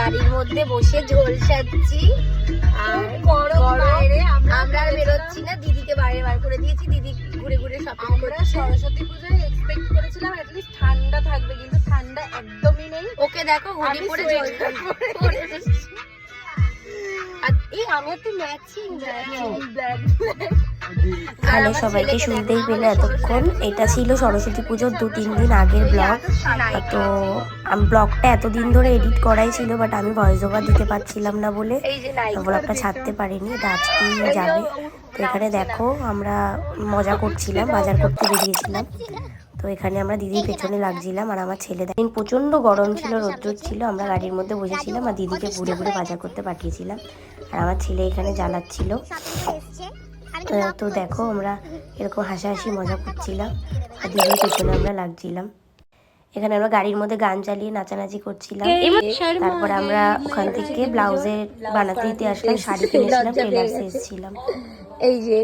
গাড়ির মধ্যে বসে ঝোল সাচ্ছি আর আমরা আর বেরোচ্ছি না। দিদিকে বাইরে বার করে দিয়েছি, দিদি ঘুরে ঘুরে শপিং করে। সরস্বতী পুজোয় এক্সপেক্ট করেছিলাম অ্যাটলিস্ট ঠান্ডা থাকবে, কিন্তু ঠান্ডা একদমই নেই। ওকে দেখো হুডি পরে ঝোল আমি তো ম্যাচিং হ্যালো সবাইকে, শুনতেই পেলে এতক্ষণ এটা ছিল সরস্বতী পুজোর 2-3 দিন আগের ব্লগ। তো আমি ব্লগটা এতদিন ধরে এডিট করাই ছিল, বাট আমি ভয়েস ওভার দিতে পারছিলাম না বলে ব্লগটা ছাড়তে পারিনি। এটা আজকেই যাবে। তো এখানে দেখো আমরা মজা করছিলাম, বাজার করতে বেরিয়েছিলাম। তো এখানে আমরা দিদির পেছনে লাগছিলাম আর আমার ছেলে দেখেন প্রচণ্ড গরম ছিল, রোদ্র ছিল। আমরা গাড়ির মধ্যে বসেছিলাম আর দিদিকে ঘুরে ঘুরে বাজার করতে পাঠিয়েছিলাম আর আমার ছেলে এখানে জ্বালাচ্ছিল। তো দেখো আমরা এরকম হাসাহাসি মজা করছিলাম আর দিদির পেছনে আমরা লাগছিলাম। এখানে আমরা গাড়ির মধ্যে গান চালিয়ে নাচানাচি করছিলাম। তারপর আমরা ওখান থেকে ব্লাউজের বানাতে দিতে আসলাম, শাড়ি কিনেছিলাম, টেলার্সে এসেছিলাম। এই যে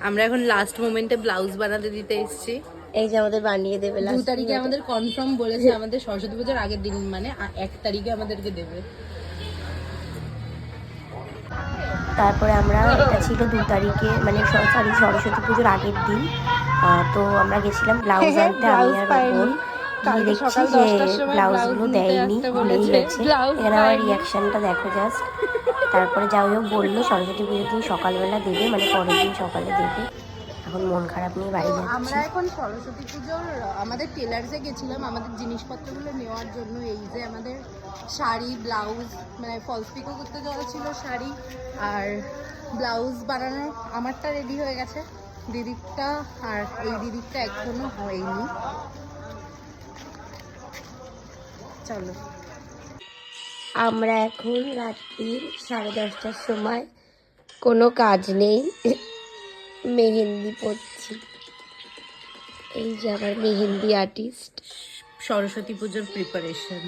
আমরা এখন লাস্ট মোমেন্টে ব্লাউজ বানাতে দিতে এসেছি। এই যে আমাদের বানিয়ে দেবে 2 তারিখে আমাদের কনফার্ম বলেছে, আমাদের সরস্বতী পুজোর আগের দিন, মানে 1 তারিখে আমাদেরকে দেবে। তারপরে আমরা, এটা ছিল 2 তারিখে, মানে সরস্বতী পুজোর আগের দিন। তো আমরা গেছিলাম ব্লাউজ আনতে, আমি আর বোন। গিয়ে দেখছি যে ব্লাউজগুলো দেয়নি, ভুলেই গেছে। এখানে আমার রিয়াকশানটা দেখো জাস্ট। তারপরে যাই হোক বললো সরস্বতী পুজোর দিন সকালবেলা দেবে, মানে পরের দিন সকালে দেবে। এখন মন খারাপ নিয়ে বাড়ি যাচ্ছি। আমরা এখন সরস্বতী পুজোর আমাদের টেলার্সে গেছিলাম আমাদের জিনিসপত্রগুলো নেওয়ার জন্য। এই যে আমাদের শাড়ি, ব্লাউজ, মানে ফলস পিকো করতে যাওয়া ছিল শাড়ি আর ব্লাউজ বানানোর আমারটা রেডি হয়ে গেছে, দিদিরটা আর এই দিদিরটা এখনো হয়নি। চলো আমরা এখন রাত্রির 10:30টার সময়, কোনো কাজ নেই, মেহেন্দি পড়ছি। এই যে আমার মেহেন্দি আর্টিস্ট। সরস্বতী পুজোর প্রিপারেশন,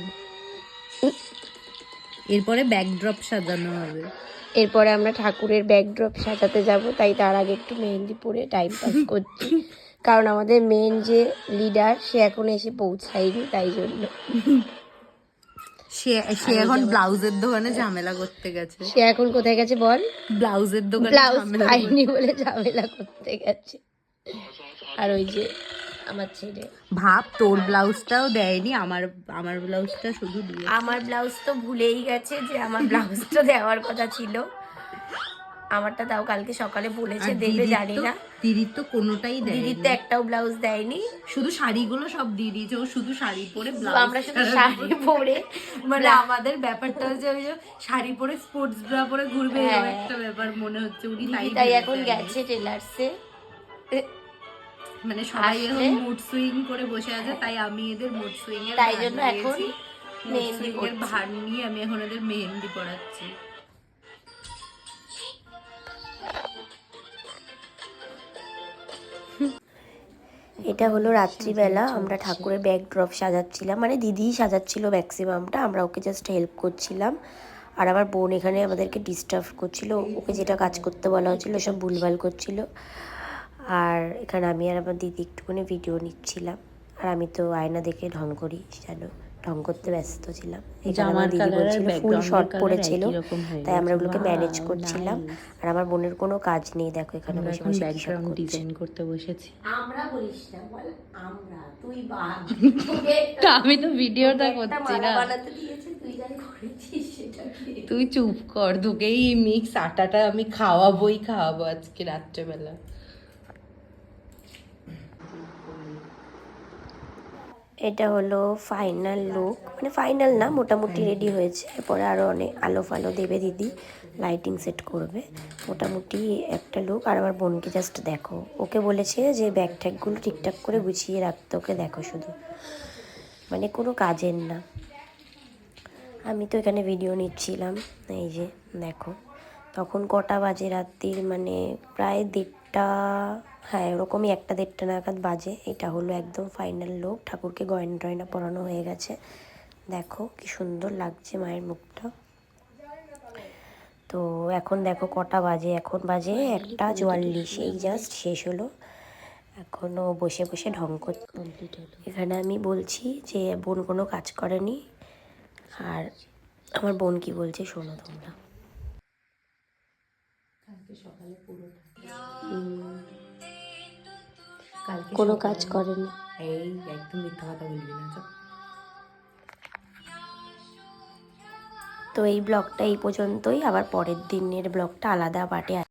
এরপরে ব্যাকড্রপ সাজানো হবে। এরপরে আমরা ঠাকুরের ব্যাকড্রপ সাজাতে যাব, তাই তার আগে একটু মেহেন্দি পরে টাইম পাস করছি। কারণ আমাদের মেন যে লিডার সে এখন এসে পৌঁছায়নি, তাই জন্য সে এখন ব্লাউজের দোকানে ঝামেলা করতে গেছে। সে এখন কোথায় গেছে বল? ব্লাউজের দোকানে ব্লাউজ পাইনি বলে ঝামেলা করতে গেছে। আর ওই যে আমার ছেলে, ভাব তোর ব্লাউজটাও দেয়নি, আমার ব্লাউজটা শুধু দিয়ে। আমার ব্লাউজ তো ভুলেই গেছে যে আমার ব্লাউজটা দেওয়ার কথা ছিল। আমারটা তাও কালকে সকালে বলেছে দেবে, জানি না। দিদির তো কোনোটাই দেয়নি, দিদির তো একটাও ব্লাউজ দেয়নি, শুধু শাড়িগুলো সব দিয়ে দিয়েছে। ও শুধু শাড়ি পরে, আমরা শুধু শাড়ি পরে, মানে আমাদের ব্যাপারটা হচ্ছে ওই যে শাড়ি পরে স্পোর্টস ব্রা পরে ঘুরবে, এরকম একটা ব্যাপার মনে হচ্ছে। উনি তাই এখন গেছে টেলার্সে। মানে সবাই এখন মুড সুইং করে বসে আছে, তাই আমি এদের মুড সুইং এর, তাই জন্য এখন মেহেন্দি এর ভার নিয়ে আমি এখন এদের মেহেন্দি পড়াচ্ছি। এটা হলো রাত্রিবেলা, আমরা ঠাকুরের ব্যাকড্রপ সাজাচ্ছিলাম, মানে দিদিই সাজাচ্ছিল ম্যাক্সিমামটা, আমরা ওকে জাস্ট হেল্প করছিলাম। আর আমার বোন এখানে আমাদেরকে ডিস্টার্ব করছিল, ওকে যেটা কাজ করতে বলা হচ্ছিলো সব ভুলভাল করছিল। আর এখানে আমি আর আমার দিদি একটুখানি ভিডিও নিচ্ছিলাম। আর আমি তো আয়না দেখে ঢং করি, জানো, ঢং করতে ব্যস্ত ছিলাম। এখানে আমার দিদি বলছিল ফুল শর্ট পরেছিল, তাই আমরা ওগুলোকে ম্যানেজ করছিলাম। আর আমার বোনের কোনো কাজ নেই, দেখো এখানে বসে বসে ব্যাকগ্রাউন্ড ডিজাইন করতে বসেছি। আমরা বলিস না, বল আমরা, তুই বাদ। আমি তো ভিডিওটা করছি না, বানাতে দিয়েছে, তুই জানি করেছিস সেটা। তুই চুপ কর, তোকেই মিক্স আটাটা আমি খাওয়াবো আজকে রাত্রেবেলা। এটা হলো ফাইনাল লুক, মানে ফাইনাল না, মোটামুটি রেডি হয়েছে। এরপরে আরও অনেক আলো ফালো দেবে দিদি, লাইটিং সেট করবে। মোটামুটি একটা লুক। আর আমার বোনকে জাস্ট দেখো, ওকে বলেছে যে ব্যাগ ট্যাগগুলো ঠিকঠাক করে গুছিয়ে রাখতে, ওকে দেখো শুধু, মানে কোনো কাজের না। আমি তো এখানে ভিডিও নিচ্ছিলাম, এই যে দেখো। তখন কটা বাজে রাত্রির, মানে প্রায় 1:30, হ্যাঁ ওরকমই 1-1:30 নাগাদ বাজে। এটা হলো একদম ফাইনাল লুক। ঠাকুরকে গয়না টয়না পরানো হয়ে গেছে, দেখো কি সুন্দর লাগছে মায়ের মুখটা। তো এখন দেখো কটা বাজে, এখন বাজে 1:44, এই জাস্ট শেষ হলো। এখনও বসে বসে ঢং করতে। এখানে আমি বলছি যে বোন কোনো কাজ করেনি, আর আমার বোন কি বলছে শোনো তোমরা। কোনো কাজ করেনি। এই একদম মিথ্যা কথা বলবি না তো। তো এই ব্লগটা এই পর্যন্তই, আবার পরের দিনের ব্লগটা আলাদা পার্টে